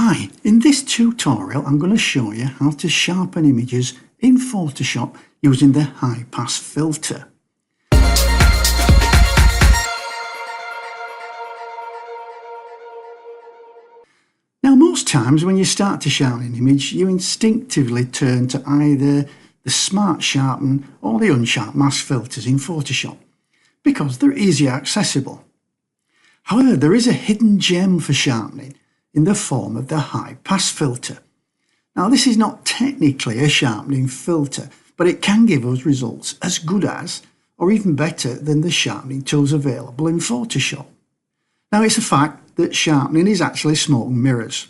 Hi, in this tutorial I'm going to show you how to sharpen images in Photoshop using the high pass filter. Now most times when you start to sharpen an image you instinctively turn to either the Smart Sharpen or the Unsharp Mask filters in Photoshop because they're easier accessible. However, there is a hidden gem for sharpening in the form of the high pass filter. Now this is not technically a sharpening filter, but it can give us results as good as or even better than the sharpening tools available in Photoshop. Now it's a fact that sharpening is actually smoke and mirrors.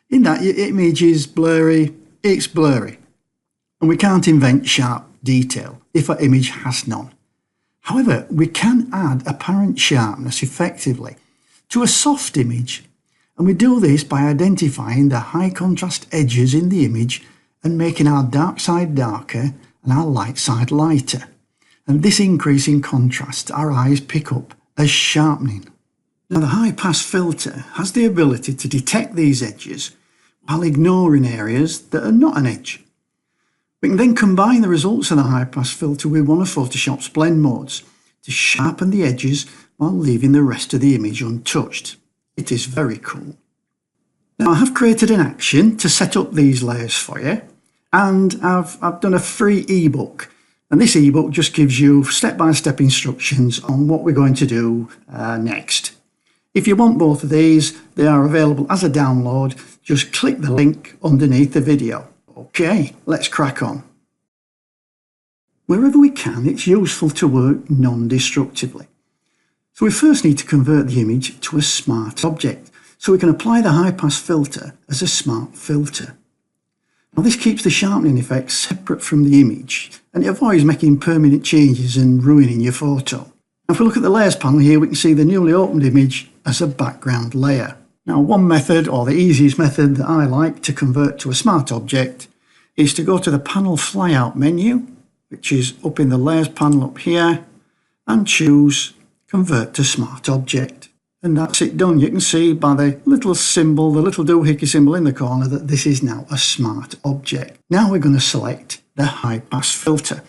In that your image is blurry, it's blurry. And we can't invent sharp detail if our image has none. However, we can add apparent sharpness effectively to a soft image. And we do this by identifying the high contrast edges in the image and making our dark side darker and our light side lighter. And this increase in contrast our eyes pick up as sharpening. Now the high pass filter has the ability to detect these edges while ignoring areas that are not an edge. We can then combine the results of the high pass filter with one of Photoshop's blend modes to sharpen the edges while leaving the rest of the image untouched. It is very cool. Now I have created an action to set up these layers for you, and I've done a free ebook, and this ebook just gives you step-by-step instructions on what we're going to do next. If you want both of these, they are available as a download. Just click the link underneath the video. Okay, let's crack on. Wherever we can, it's useful to work non-destructively. So we first need to convert the image to a smart object, so we can apply the high pass filter as a smart filter. Now this keeps the sharpening effect separate from the image, and it avoids making permanent changes and ruining your photo. Now if we look at the layers panel here, we can see the newly opened image as a background layer. Now one method, or the easiest method that I like to convert to a smart object, is to go to the panel flyout menu, which is up in the layers panel up here, and choose Convert to Smart Object. And that's it done. You can see by the little symbol, the little doohickey symbol in the corner, that this is now a smart object. Now we're going to select the high pass filter.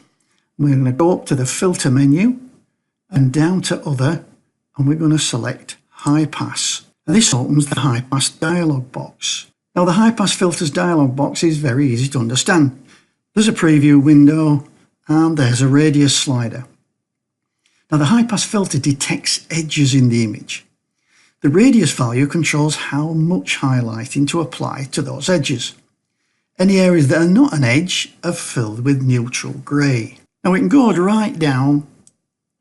We're going to go up to the filter menu and down to other, and we're going to select high pass. And this opens the high pass dialog box. Now the high pass filters dialog box is very easy to understand. There's a preview window and there's a radius slider. Now the high pass filter detects edges in the image. The radius value controls how much highlighting to apply to those edges. Any areas that are not an edge are filled with neutral grey. Now we can go right down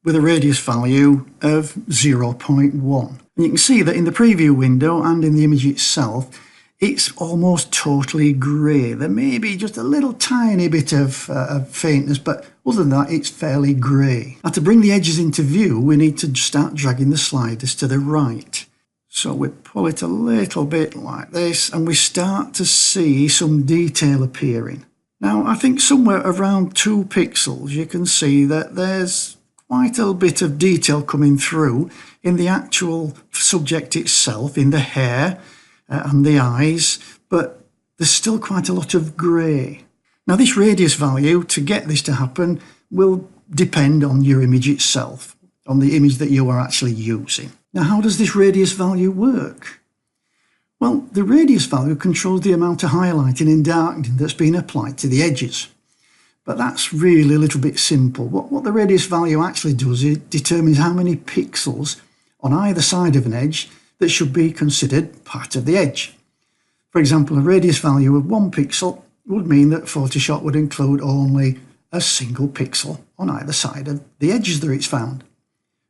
with a radius value of 0.1. And you can see that in the preview window and in the image itself, it's almost totally grey. There may be just a little tiny bit of faintness, but other than that, it's fairly grey. Now to bring the edges into view, we need to start dragging the sliders to the right. So we pull it a little bit like this, and we start to see some detail appearing. Now I think somewhere around 2 pixels, you can see that there's quite a bit of detail coming through in the actual subject itself, in the hair and the eyes, but there's still quite a lot of grey. Now this radius value, to get this to happen, will depend on your image itself, on the image that you are actually using. Now how does this radius value work? Well, the radius value controls the amount of highlighting and darkening that's been applied to the edges. But that's really a little bit simple. What the radius value actually does, it determines how many pixels on either side of an edge that should be considered part of the edge. For example, a radius value of 1 pixel would mean that Photoshop would include only a single pixel on either side of the edges that it's found.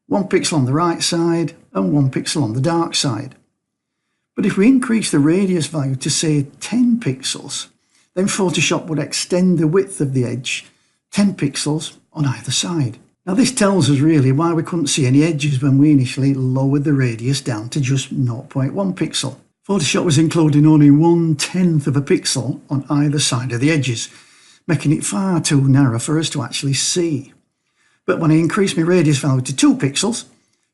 1 pixel on the right side and 1 pixel on the dark side. But if we increase the radius value to say 10 pixels, then Photoshop would extend the width of the edge 10 pixels on either side. Now this tells us really why we couldn't see any edges when we initially lowered the radius down to just 0.1 pixel. Photoshop was including only 1/10 of a pixel on either side of the edges, making it far too narrow for us to actually see. But when I increased my radius value to 2 pixels,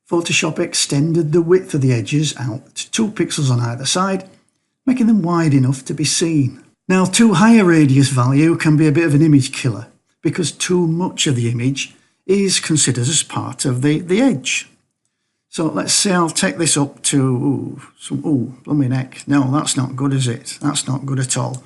Photoshop extended the width of the edges out to 2 pixels on either side, making them wide enough to be seen. Now, too high a radius value can be a bit of an image killer because too much of the image is considered as part of the edge. So let's say I'll take this up to, blooming heck. No, that's not good, is it? That's not good at all.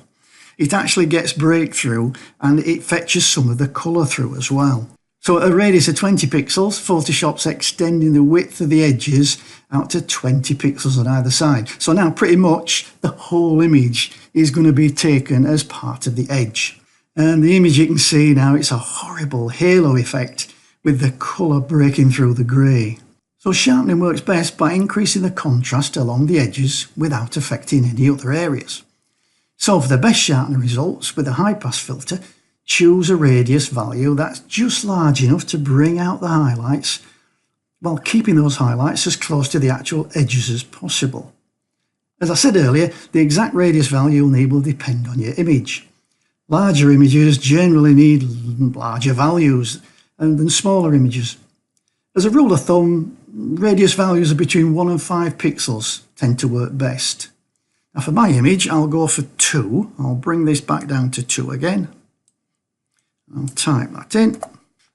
It actually gets breakthrough and it fetches some of the colour through as well. So at a radius of 20 pixels, Photoshop's extending the width of the edges out to 20 pixels on either side. So now pretty much the whole image is going to be taken as part of the edge. And the image you can see now, it's a horrible halo effect with the colour breaking through the grey. So sharpening works best by increasing the contrast along the edges without affecting any other areas. So for the best sharpening results with a high-pass filter, choose a radius value that's just large enough to bring out the highlights while keeping those highlights as close to the actual edges as possible. As I said earlier, the exact radius value you'll need will depend on your image. Larger images generally need larger values than smaller images. As a rule of thumb, radius values of between 1 and 5 pixels tend to work best. Now for my image, I'll go for 2. I'll bring this back down to 2 again. I'll type that in.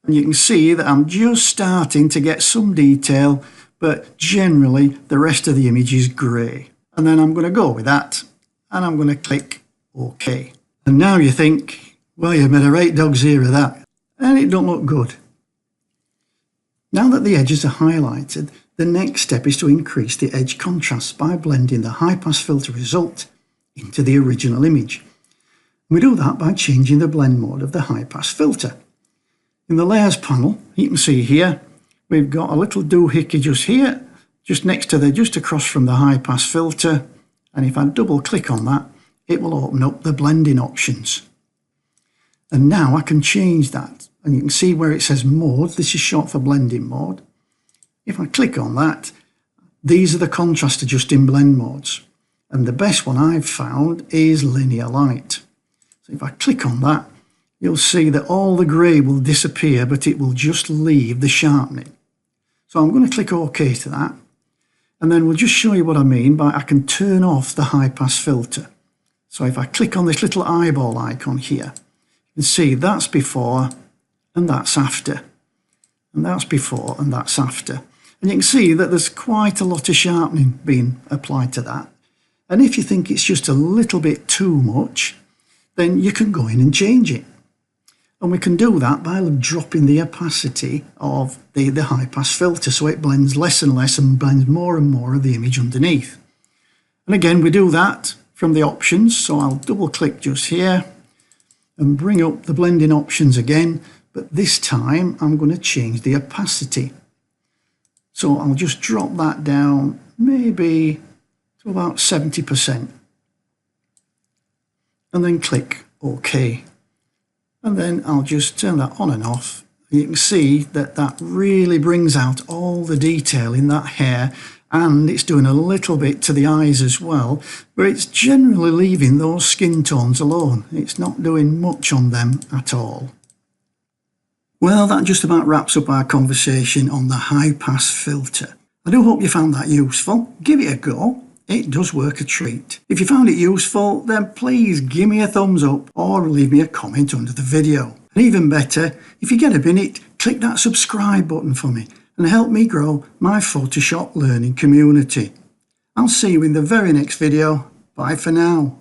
And you can see that I'm just starting to get some detail, but generally the rest of the image is grey. And then I'm going to go with that, and I'm going to click OK. And now you think, well, you've made a right dog's ear of that. And it don't look good. Now that the edges are highlighted, the next step is to increase the edge contrast by blending the high-pass filter result into the original image. We do that by changing the blend mode of the high-pass filter. In the Layers panel, you can see here, we've got a little doohickey just here, just across from the high-pass filter, and if I double-click on that, it will open up the blending options. And now I can change that, and you can see where it says mode, this is short for blending mode. If I click on that, these are the contrast adjusting blend modes. And the best one I've found is linear light. So if I click on that, you'll see that all the grey will disappear, but it will just leave the sharpening. So I'm going to click OK to that. And then we'll just show you what I mean by I can turn off the high pass filter. So if I click on this little eyeball icon here, you can see that's before and that's after. And that's before and that's after. And you can see that there's quite a lot of sharpening being applied to that. And if you think it's just a little bit too much, then you can go in and change it. And we can do that by dropping the opacity of the high pass filter so it blends less and less and blends more and more of the image underneath. And again, we do that from the options. So I'll double click just here and bring up the blending options again. But this time I'm going to change the opacity. So I'll just drop that down maybe to about 70%. And then click OK. And then I'll just turn that on and off. You can see that that really brings out all the detail in that hair, and it's doing a little bit to the eyes as well, but it's generally leaving those skin tones alone. It's not doing much on them at all. Well, that just about wraps up our conversation on the high pass filter. I do hope you found that useful. Give it a go. It does work a treat. If you found it useful, then please give me a thumbs up or leave me a comment under the video. And even better, if you get a minute, click that subscribe button for me and help me grow my Photoshop learning community. I'll see you in the very next video. Bye for now.